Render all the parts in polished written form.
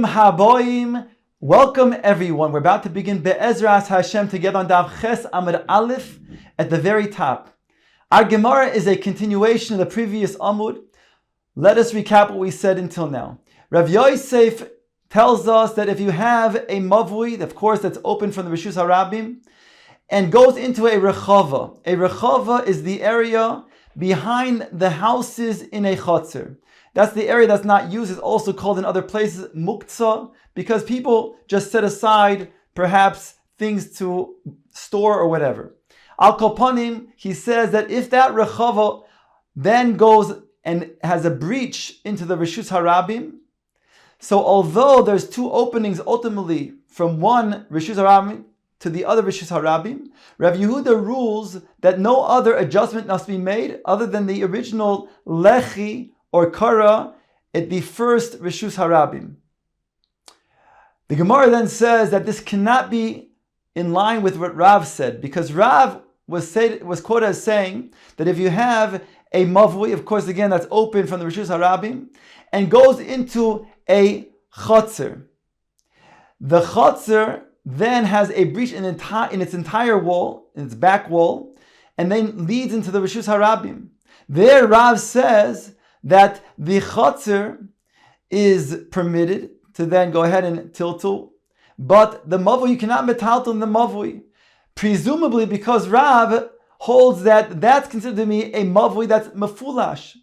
Bruchim haboim. Welcome everyone. We're about to begin Be'ezras Hashem together on Daf Ches Amud Aleph at the very top. Our Gemara is a continuation of the previous Amud. Let us recap what we said until now. Rav Yosef tells us that if you have a mavui, of course that's open from the Rishus Harabim, and goes into a rechava is the area behind the houses in a chotzer. That's the area that's not used. It's also called in other places muktzah, because people just set aside perhaps things to store or whatever. Al Kopanim, he says that if that rechava then goes and has a breach into the Rishus Harabim, so although there's two openings ultimately from one Rishus Harabim to the other Rishus Harabim, Rav Yehuda rules that no other adjustment must be made other than the original lechi or kara at the first Rishus Harabim. The Gemara then says that this cannot be in line with what Rav said, because Rav was quoted as saying that if you have a mavui, of course again that's open from the Rishus Harabim, and goes into a chotzer, the chotzer then has a breach in its entire wall, in its back wall, and then leads into the Rishus Harabim. There Rav says that the chotzer is permitted to then go ahead and tiltul, but the mavui, you cannot metaltel in the mavui, presumably because Rav holds that that's considered to be a mavui that's mefulash,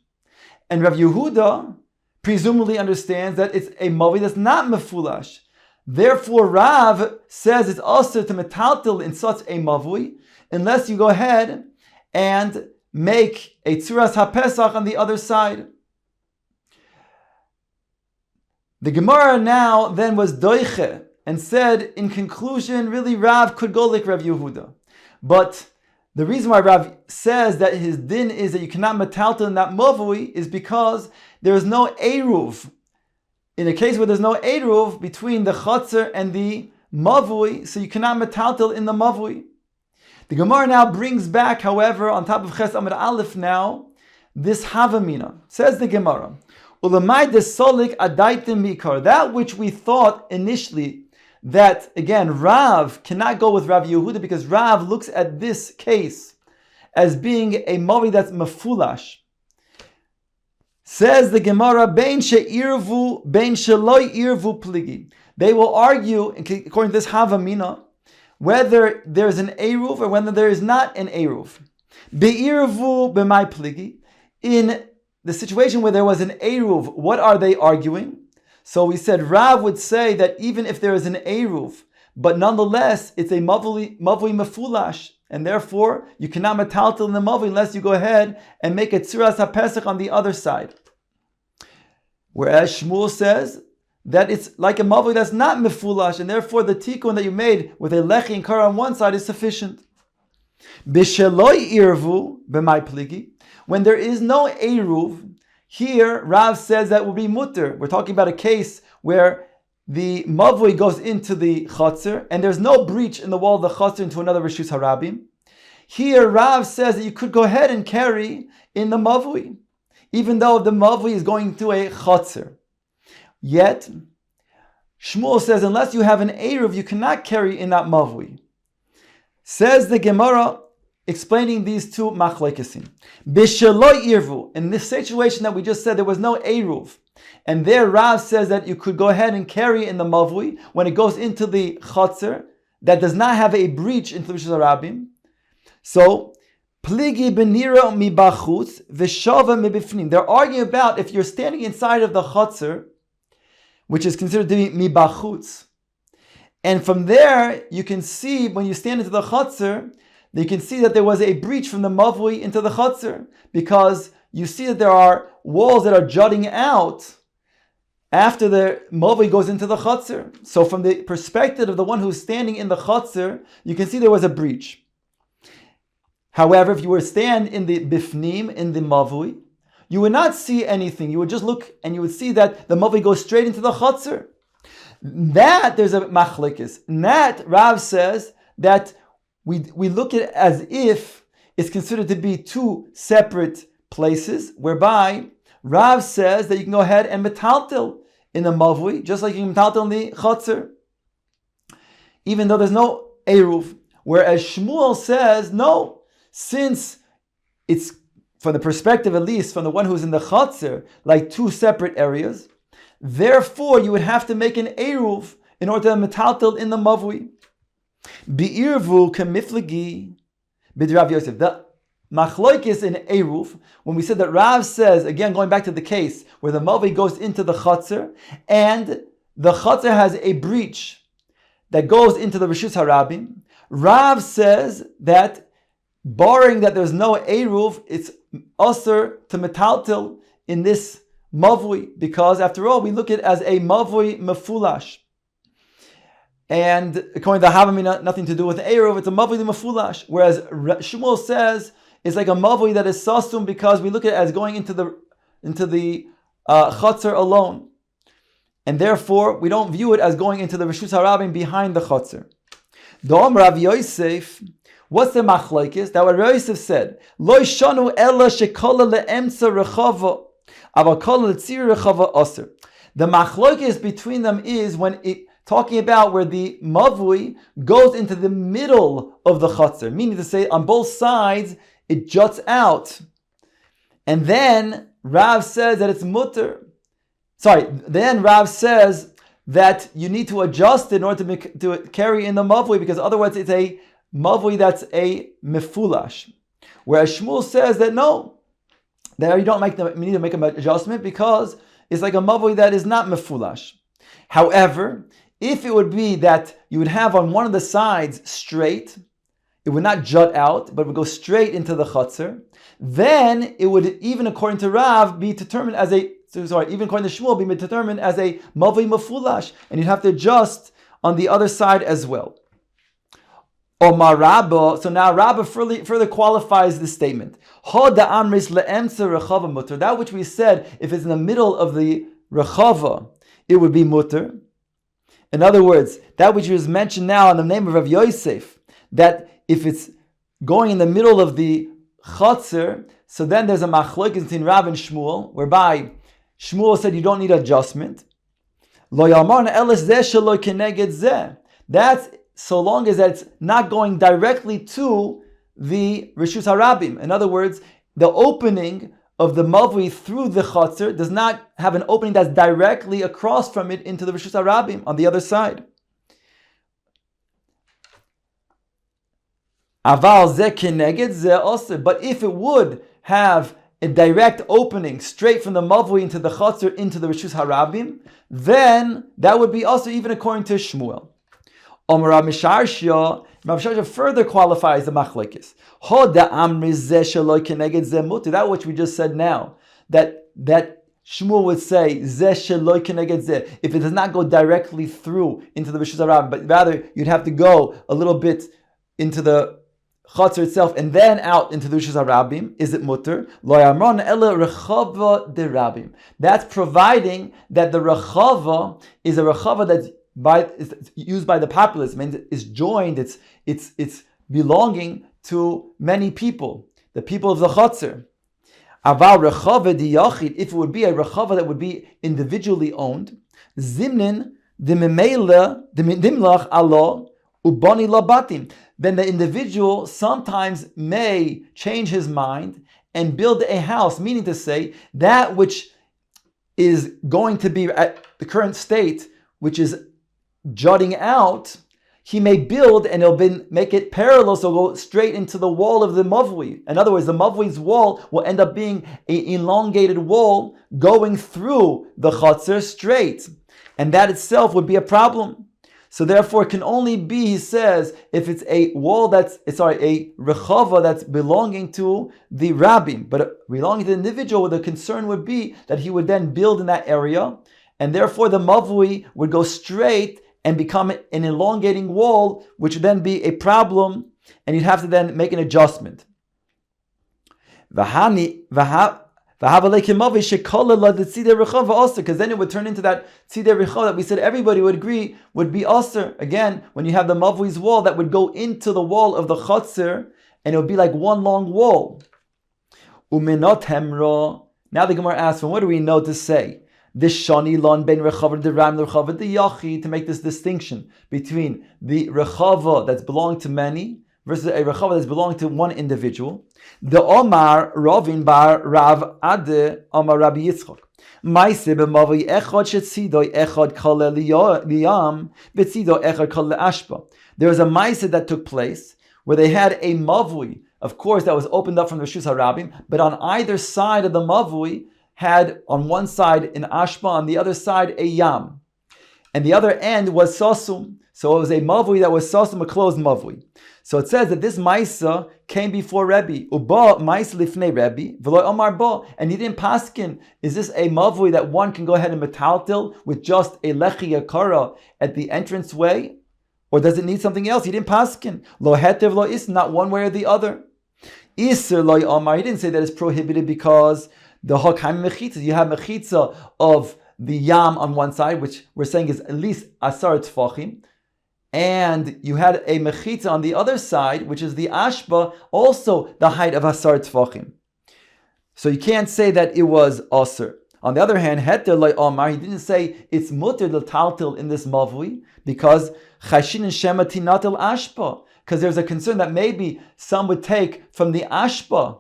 and Rav Yehuda presumably understands that it's a mavui that's not mefulash. Therefore, Rav says it's also to metaltel in such a mavui unless you go ahead and make a tzuras hapesach on the other side. The Gemara now then was doiche and said, in conclusion, really Rav could go like Rav Yehuda. But the reason why Rav says that his din is that you cannot metaltel in that mavui is because there is no eruv. In a case where there's no eruv between the chotzer and the mavui, so you cannot metaltel in the mavui. The Gemara now brings back, however, on top of Ches Amud Aleph now, this havamina. Says the Gemara, Ulamai desolik adaitim mikar. That which we thought initially that, again, Rav cannot go with Rav Yehuda because Rav looks at this case as being a mavi that's mefulash. Says the Gemara, Bein she'irvu, bein she'loi irvu pligi. They will argue, according to this havamina, whether there's an eruv or whether there is not an eruv. Be'irvu b'mai pligi. In the situation where there was an eruv, what are they arguing? So we said Rav would say that even if there is an eruv, but nonetheless it's a mavui mefulash, and therefore you cannot metaltel in the mavui unless you go ahead and make a tzuras hapesach on the other side. Whereas Shmuel says that it's like a mavui that's not mefulash, and therefore the tikkun that you made with a lechi and kara on one side is sufficient. Bisheloi irvu b'mai pligi. When there is no eruv, here Rav says that will be mutter. We're talking about a case where the mavui goes into the chotzer and there's no breach in the wall of the chotzer into another Rishus Harabim. Here Rav says that you could go ahead and carry in the mavui, even though the mavui is going to a chotzer. Yet, Shmuel says unless you have an eruv, you cannot carry in that mavui. Says the Gemara, explaining these two machlekesim. Bisheloi irvu. In this situation that we just said, there was no eruv. And there Rav says that you could go ahead and carry in the mavui when it goes into the chotzer that does not have a breach into the Rishus Harabim. So, pligi benira mibachutz v'shava mibifnim. They're arguing about if you're standing inside of the chotzer, which is considered to be mibachutz, and from there you can see when you stand into the chotzer, you can see that there was a breach from the mavui into the chotzer, because you see that there are walls that are jutting out after the mavui goes into the chotzer. So from the perspective of the one who's standing in the chotzer, you can see there was a breach. However, if you were to stand in the bifnim, in the mavui, you would not see anything. You would just look and you would see that the mavui goes straight into the chotzer. That there's a machlekes. That Rav says that we look at it as if it's considered to be two separate places, whereby Rav says that you can go ahead and metaltel in the mavui, just like you can metaltel in the chotzer, even though there's no eruv. Whereas Shmuel says, no, since it's, from the perspective at least, from the one who's in the chotzer, like two separate areas, therefore you would have to make an eruv in order to metaltel in the mavui. Be'irvu kemiflegi b'Rav Yosef. The machloikis in eruv, when we said that Rav says, again going back to the case where the mavui goes into the chotzer, and the chotzer has a breach that goes into the Rishus Harabim, Rav says that barring that there's no eruv, it's usher to metaltel in this mavui, because after all we look at it as a mavui mefulash. And according to Havamina, nothing to do with eruv, it's a mavui mefulash. Whereas Shmuel says it's like a mavui that is sasum, because we look at it as going into the chotzer alone. And therefore, we don't view it as going into the Rishus Harabim behind the chotzer. Dom Rav Yosef, what's the machlokes? That what Rav Yosef said, Lo shanu ella shekola leemtza rechava, aval kola letzir rechava aser. The machlokes between them is when it talking about where the mavui goes into the middle of the chotzer, meaning to say on both sides it juts out, and then Rav says that it's mutter. Then Rav says that you need to adjust it in order to carry in the mavui, because otherwise it's a mavui that's a mefulash. Whereas Shmuel says that no, that you don't need to make an adjustment, because it's like a mavui that is not mefulash. However, if it would be that you would have on one of the sides straight, it would not jut out, but would go straight into the chotzer, then it would, even according to Rav, be determined as even according to Shmuel, be determined as a mavui mefulash, and you'd have to adjust on the other side as well. Omar Rabba, so now Rabba further qualifies this statement. That which we said, if it's in the middle of the rechava, it would be mutter. In other words, that which is mentioned now in the name of Rav Yosef, that if it's going in the middle of the chotzer, so then there's a machlokes between Rav and Shmuel, whereby Shmuel said you don't need adjustment. That's so long as it's not going directly to the Rishus Harabim. In other words, the opening of the mavui through the chotzer does not have an opening that's directly across from it into the Rishus Harabim on the other side. Aval ze keneged ze also. But if it would have a direct opening straight from the mavui into the chotzer into the Rishus Harabim, then that would be also even according to Shmuel. Rav Misharsha further qualifies the machlokes. That which we just said now, that Shmuel would say if it does not go directly through into the Rishus Harabim, but rather you'd have to go a little bit into the chotzer itself and then out into the Rishus Harabim. Is it mutter? That's providing that the rechava is a rechava that's used by the populace, means it's joined, it's belonging to many people, the people of the chotzer. Aval rechava diyachid, if it would be a rechava that would be individually owned, zimnin dimlach alo ubani labatim, then the individual sometimes may change his mind and build a house, meaning to say that which is going to be at the current state, which is jutting out, he may build and it'll make it parallel, so go straight into the wall of the mavui. In other words, the mavui's wall will end up being an elongated wall going through the chotzer straight, and that itself would be a problem. So therefore, it can only be, he says, if it's a wall a rechava that's belonging to the rabbim, but belonging to the individual, the concern would be that he would then build in that area, and therefore the mavui would go straight and become an elongating wall, which would then be a problem, and you'd have to then make an adjustment. Because then it would turn into that tzidei rechava that we said everybody would agree would be aser. Again, when you have the mavui's wall that would go into the wall of the chotzer, and it would be like one long wall. Umenot hemra. Now the Gemara asks, well, what do we know to say? The shani lon ben rechava the ram rechava the yachi, to make this distinction between the rechava that's belonging to many versus a rechava that's belonging to one individual. The Omar Ravin bar Rav Ade Omar Rabbi Yitzchok. Maise b'mavui echad shetzidoi echad kale liyam v'tzidoi echad kale ashpa. There was a maise that took place where they had a mavui, of course, that was opened up from the Rishus HaRabim, but on either side of the mavui had on one side an ashpa, on the other side a yam. And the other end was sosum. So it was a mavui that was sosum, a closed mavui. So it says that this maisa came before Rebbe. Uba maisa lifnei Rebbe, v'lo omar ba. And he didn't paskin. Is this a mavui that one can go ahead and metaltil with just a lechi yakara at the entrance way? Or does it need something else? He didn't paskin. Lo hetev lo is, not one way or the other. Iser lo omar. He didn't say that it's prohibited because the hakam mechitza, you have mechitza of the yam on one side, which we're saying is at least asar tfachim, and you had a mechitza on the other side, which is the ashba, also the height of asar tfachim. So you can't say that it was asar. On the other hand, heter loy omar, he didn't say it's mutter l'taltil in this mavui because chashin and shema tinatil ashba, because there's a concern that maybe some would take from the ashba,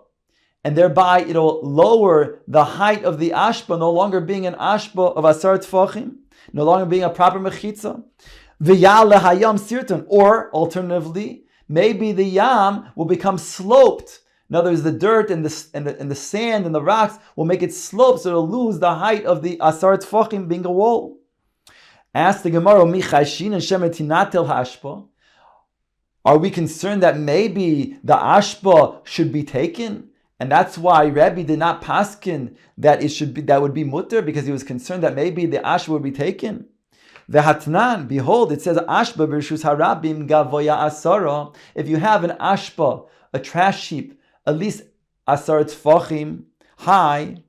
and thereby it'll lower the height of the ashba, no longer being an ashba of asar tfachim, no longer being a proper mechitza. V'yale hayam sirton, or alternatively, maybe the yam will become sloped. In other words, the dirt and the sand and the rocks will make it slope, so it'll lose the height of the asar tfachim being a wall. Ask the Gemara, mi chashin and shemetinatel hashpa. Are we concerned that maybe the ashpa should be taken? And that's why Rebbe did not paskin that it should be, that would be mutter, because he was concerned that maybe the ashpa would be taken. Vehatnan, behold, it says ashpa b'rishus harabim gavoya asara. If you have an ashpa, a trash heap, at least asar tfachim high,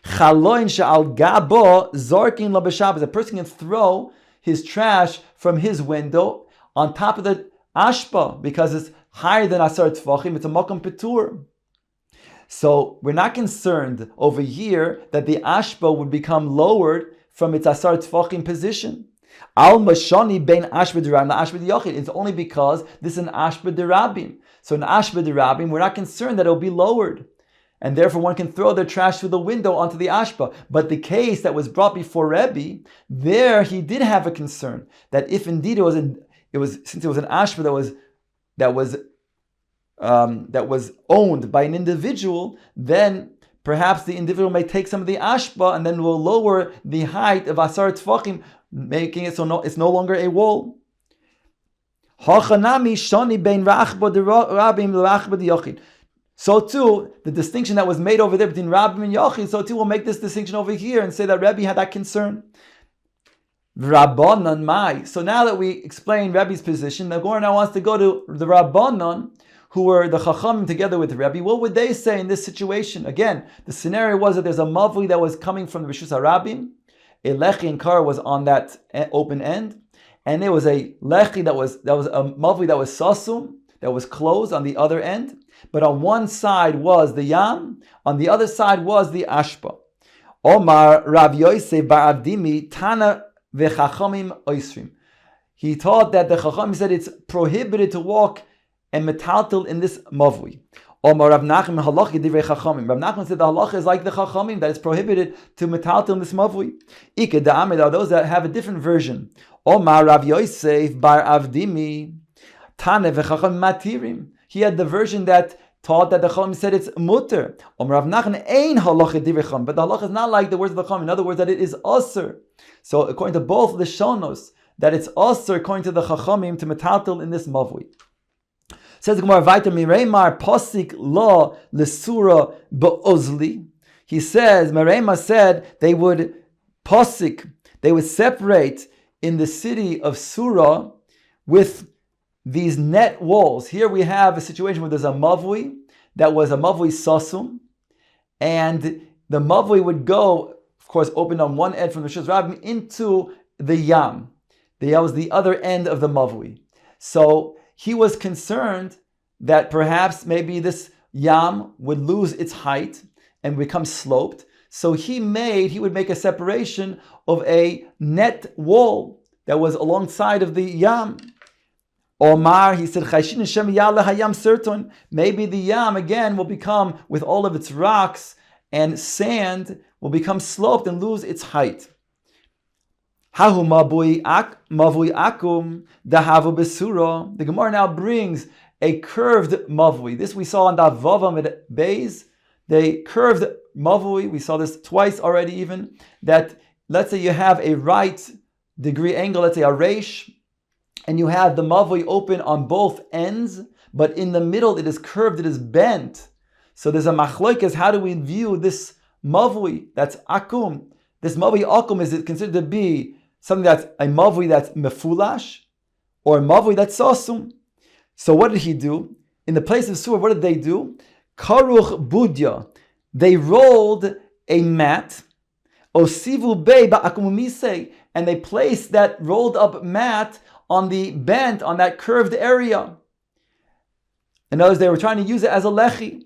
chaloin she'al gabo zorkin lo b'shabbos. A person can throw his trash from his window on top of the ashpa because it's higher than asar tfachim. It's a makam petur. So we're not concerned over here that the ashba would become lowered from its asar tfachim position. Al mashani bein ashba derabim la ashba diyachid. It's only because this is an ashba derabim. So in ashba derabim, we're not concerned that it will be lowered, and therefore one can throw their trash through the window onto the ashba. But the case that was brought before Rebbe, there he did have a concern that if indeed it was since it was an ashba that was owned by an individual, then perhaps the individual may take some of the ashba and then will lower the height of asar tfachim, making it so it's no longer a wall. So too, the distinction that was made over there between Rabbim and Yachid, so too we'll make this distinction over here and say that Rebbe had that concern. Rabbanan mai. So now that we explain Rebbe's position, the Gemara now wants to go to the Rabbanan, who were the Chachamim together with Rebbe. What would they say in this situation? Again, the scenario was that there's a mavui that was coming from the Rishus HaRabim, a lechi and kar was on that open end, and there was a lechi that was a mavui that was sasum, that was closed on the other end, but on one side was the yam, on the other side was the ashpa. Omar Rav Yosef bar Avdimi Tana v'chachamim oisrim. He taught that the Chachamim said it's prohibited to walk and metaltel in this mavui. Omar Rav Nachman halachi divrei chachamim. Rav Nachman said the halacha is like the chachamim, that it's prohibited to metaltel in this mavui. Ike da'amid are those that have a different version. Omar Rav Yosef bar Avdimi Tane v'chachamim matirim. He had the version that taught that the chachamim said it's mutter. Omar Rav Nachman ein halachi divrei chachamim, but the halacha is not like the words of the chachamim. In other words, that it is asur. So according to both the shonos, that it's asur according to the chachamim to metaltel in this mavui. Says the Gemara, "Vayter mireimar posik la lesura beozli." He says, Mereima said they would posik, they would separate in the city of Surah with these net walls. Here we have a situation where there's a mavui that was a mavui sasum, and the mavui would go, of course, open on one end from the Rishus Rabbim into the yam. That was the other end of the mavui. So he was concerned that perhaps maybe this yam would lose its height and become sloped. So he would make a separation of a net wall that was alongside of the Yam. Omar, he said, maybe the Yam again will become, with all of its rocks and sand, will become sloped and lose its height. The Gemara now brings a curved mavui. This we saw in the Vavam at Beis. They curved mavui. We saw this twice already even. That, let's say you have a right degree angle, let's say a reish, and you have the mavui open on both ends, but in the middle it is curved, it is bent. So there's a machloikas, how do we view this mavui that's akum? This mavui akum, is it considered to be something that's a mavui that's mefulash, or a mavui that's sasum? So what did he do? In the place of surah, what did they do? Karuch budya. They rolled a mat, osivu bei ba'akum, and they placed that rolled up mat on the bent, on that curved area. In other words, they were trying to use it as a lechi.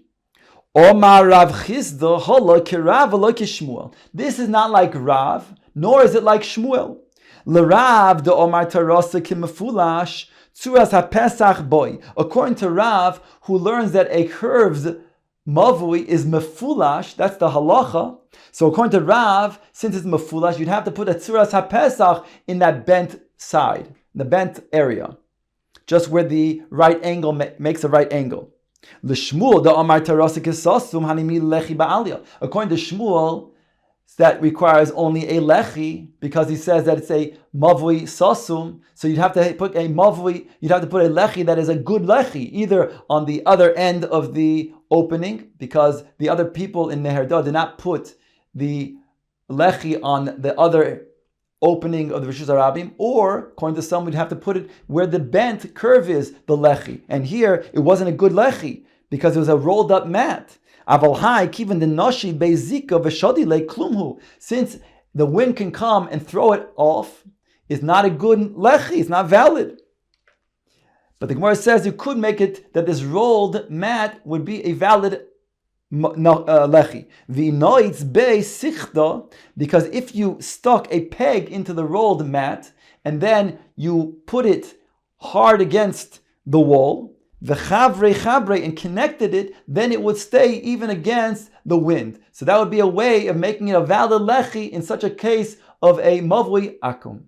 Omar Rav Chisda hola kirav lo kishmuel. This is not like Rav, nor is it like Shmuel. L'Rav de Omar Tarasa kimefulash tzuras haPesach boy. According to Rav, who learns that a curved mavui is mefulash, that's the halacha. So according to Rav, since it's mefulash, you'd have to put a tzuras haPesach in that bent side, the bent area, just where the right angle makes a right angle. L'Shmuel the Amar Tarasik Sasum Hanimi Lechi Ba'alia. According to Shmuel, that requires only a lechi, because he says that it's a mavui sasum. So you'd have to put a mavui, you'd have to put a lechi that is a good lechi, either on the other end of the opening, because the other people in Neherda did not put the lechi on the other opening of the Rishus Harabim, or according to some, we'd have to put it where the bent curve is, the lechi. And here, it wasn't a good lechi, because it was a rolled up mat. Since the wind can come and throw it off, it's not a good lechi, it's not valid. But the Gemara says you could make it that this rolled mat would be a valid lechi. Because if you stuck a peg into the rolled mat and then you put it hard against the wall, and connected it, then it would stay even against the wind. So that would be a way of making it a valid lechi in such a case of a mavui akum.